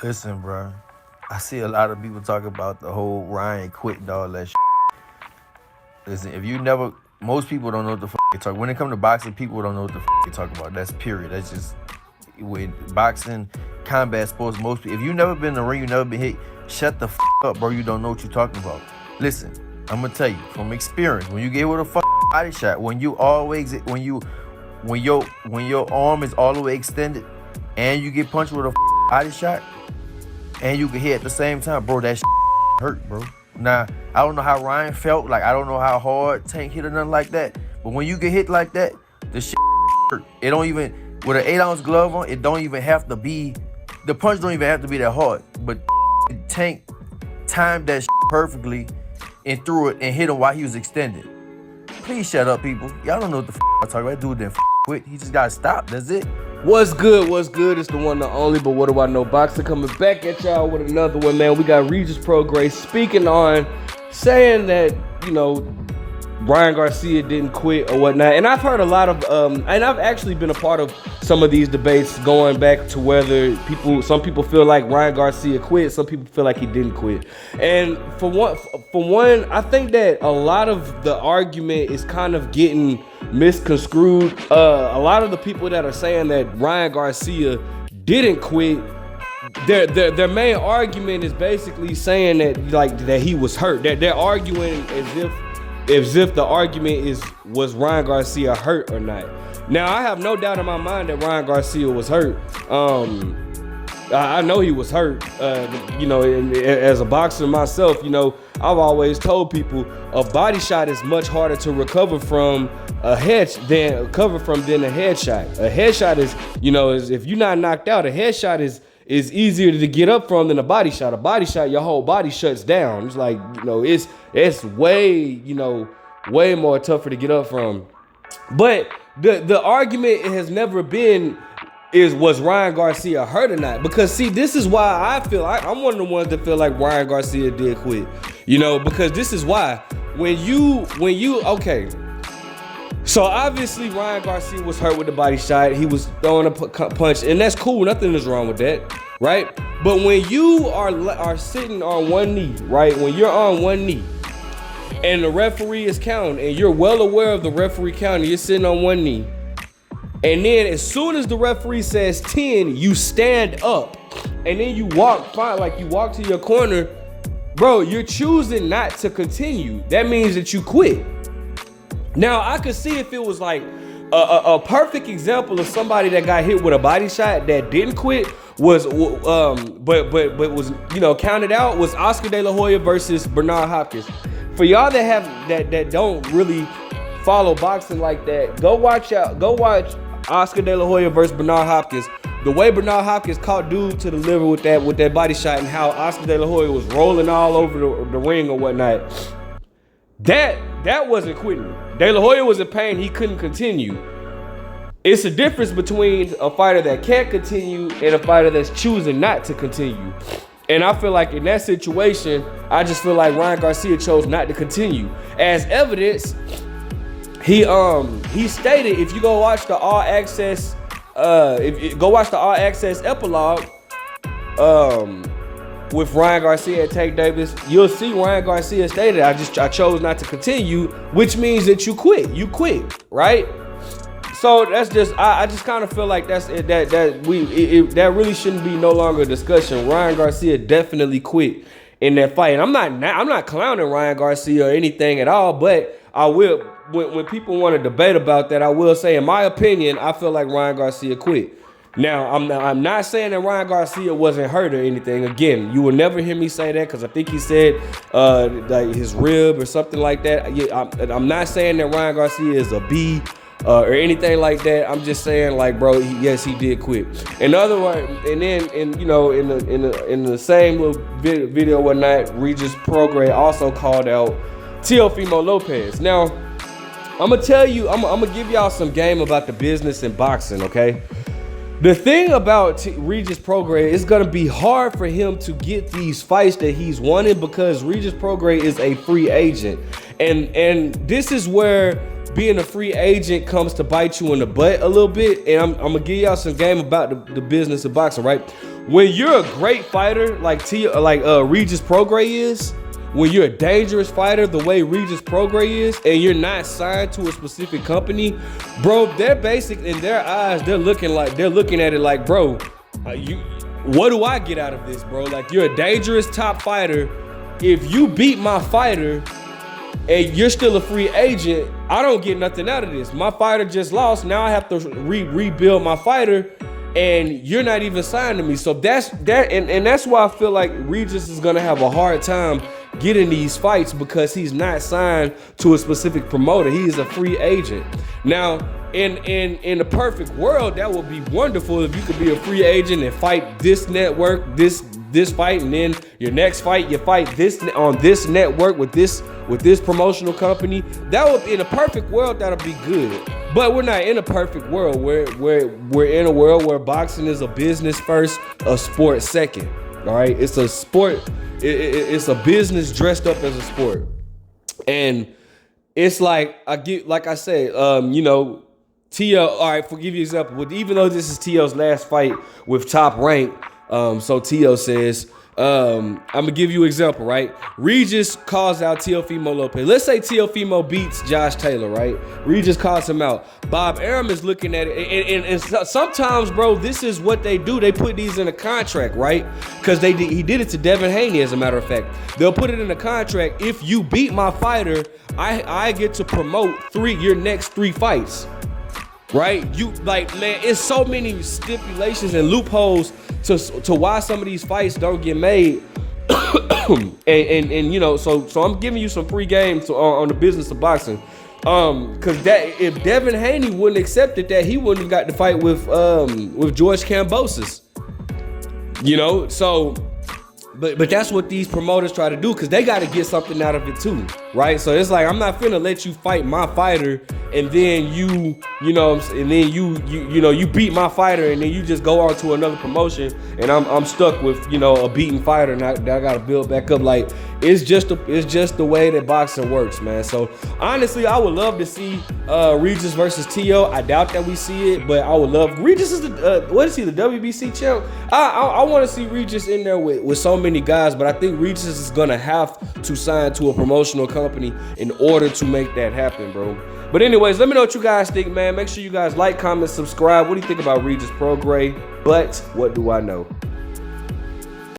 Listen, bro. I see a lot of people talk about the whole Ryan quit and all that shit. Listen, if you never, most people don't know what the fuck they talk. When it comes to boxing, people don't know what the fuck they talk about. That's period. That's just with boxing, combat sports. Most people, if you never been in the ring, you never been hit. Shut the fuck up, bro. You don't know what you're talking about. Listen, I'm gonna tell you from experience. When you get with a fuck body shot, when your arm is all the way extended, and you get punched with a body shot, and you can hit at the same time, bro, that hurt, bro. Now, I don't know how Ryan felt. Like, I don't know how hard Tank hit or nothing like that. But when you get hit like that, the shit hurt. It don't even, with an 8-ounce glove on, it don't even have to be, the punch don't even have to be that hard. But Tank timed that perfectly and threw it and hit him while he was extended. Please shut up, people. Y'all don't know what the I'm talking about. That dude didn't quit. He just got to stop. That's it. What's good? What's good? It's the one, the only, but what do I know? Boxer coming back at y'all with another one, man. We got Regis Prograis speaking on, saying that, you know, Ryan Garcia didn't quit or whatnot. And I've heard a lot of, and I've actually been a part of some of these debates going back to whether some people feel like Ryan Garcia quit, some people feel like he didn't quit. And for one, I think that a lot of the argument is kind of getting misconstrued. A lot of the people that are saying that Ryan Garcia didn't quit, their main argument is basically saying that he was hurt. They're arguing as if the argument was Ryan Garcia hurt or not. Now, I have no doubt in my mind that Ryan Garcia was hurt. I know he was hurt. You know, as a boxer myself, you know, I've always told people a body shot is much harder to recover from than a headshot. A headshot is, you know, if you're not knocked out, a headshot is easier to get up from than a body shot. A body shot, your whole body shuts down. It's like, you know, it's way, you know, way more tougher to get up from. But the argument has never been was Ryan Garcia hurt or not? Because see, this is why I feel I'm one of the ones that feel like Ryan Garcia did quit. You know, because this is why when you okay. So obviously Ryan Garcia was hurt with the body shot. He was throwing a punch, and that's cool. Nothing is wrong with that, right? But when you are sitting on one knee, right? When you're on one knee, and the referee is counting, and you're well aware of the referee counting, you're sitting on one knee, and then as soon as the referee says 10, you stand up, and then you walk to your corner, bro. You're choosing not to continue. That means that you quit. Now, I could see if it was like a perfect example of somebody that got hit with a body shot that didn't quit but was, you know, counted out, was Oscar De La Hoya versus Bernard Hopkins. For y'all that don't really follow boxing like that, go watch Oscar De La Hoya versus Bernard Hopkins. The way Bernard Hopkins caught dude to the liver with that body shot, and how Oscar De La Hoya was rolling all over the ring or whatnot. That wasn't quitting. De La Hoya was in pain. He couldn't continue. It's a difference between a fighter that can't continue and a fighter that's choosing not to continue. And I feel like in that situation, I just feel like Ryan Garcia chose not to continue. As evidence, he stated, if you go watch the All Access, epilogue, with Ryan Garcia and Tank Davis, you'll see Ryan Garcia stated, I chose not to continue, which means that you quit, right? So that's just, I just kind of feel like that really shouldn't be no longer a discussion. Ryan Garcia definitely quit in that fight. And I'm not clowning Ryan Garcia or anything at all, but I will, when people want to debate about that, I will say, in my opinion, I feel like Ryan Garcia quit. Now, I'm not saying that Ryan Garcia wasn't hurt or anything. Again, you will never hear me say that, because I think he said like his rib or something like that. I'm not saying that Ryan Garcia is a B or anything like that. I'm just saying, like, bro, yes, he did quit. In other words, and then you know, in the same little video one night, Regis Prograis also called out Teofimo Lopez. Now, I'm gonna tell you, I'm gonna give y'all some game about the business in boxing, okay? The thing about Regis Prograis, it's gonna be hard for him to get these fights that he's wanted, because Regis Prograis is a free agent, and this is where being a free agent comes to bite you in the butt a little bit. And I'm gonna give y'all some game about the business of boxing, right? when you're a great fighter like Regis Prograis is, when you're a dangerous fighter the way Regis Prograis is, and you're not signed to a specific company, bro, they're basic in their eyes. They're looking at it like, bro, what do I get out of this, bro? Like, you're a dangerous top fighter. If you beat my fighter and you're still a free agent, I don't get nothing out of this. My fighter just lost. Now I have to rebuild my fighter, and you're not even signed to me. So that's why I feel like Regis is gonna have a hard time getting these fights, because he's not signed to a specific promoter. He is a free agent. Now, in the perfect world, that would be wonderful if you could be a free agent and fight this network, this fight, and then your next fight you fight this on this network with this promotional company. That would, in a perfect world, that'll be good. But we're not in a perfect world. We're in a world where boxing is a business first, a sport second. All right, it's a sport. It's a business dressed up as a sport, and it's like I said, Teo. All right, for give you an example, even though this is Teo's last fight with Top Rank, so Teo says, I'm gonna give you an example, right? Regis calls out Teofimo Lopez. Let's say Teofimo beats Josh Taylor, right? Regis calls him out. Bob Arum is looking at it, and sometimes, bro, this is what they do. They put these in a contract, right? Because he did it to Devin Haney, as a matter of fact. They'll put it in a contract. If you beat my fighter, I get to promote your next 3 fights. Right? Man, it's so many stipulations and loopholes to why some of these fights don't get made. and so I'm giving you some free games on the business of boxing. Cause if Devin Haney wouldn't accept it, that he wouldn't have got the fight with George Kambosos. So but that's what these promoters try to do, because they got to get something out of it too, right? So it's like, I'm not finna let you fight my fighter and then you beat my fighter and then you just go on to another promotion and I'm stuck with a beaten fighter and I gotta build back up. Like, it's just the way that boxing works, man. So honestly, I would love to see Regis versus Teo. I doubt that we see it, but I would love. Regis is the WBC champ. I want to see Regis in there with so many guys, but I think Regis is gonna have to sign to a promotional company in order to make that happen, bro. But anyways, let me know what you guys think, man. Make sure you guys like, comment, subscribe. What do you think about Regis Prograis? But what do I know?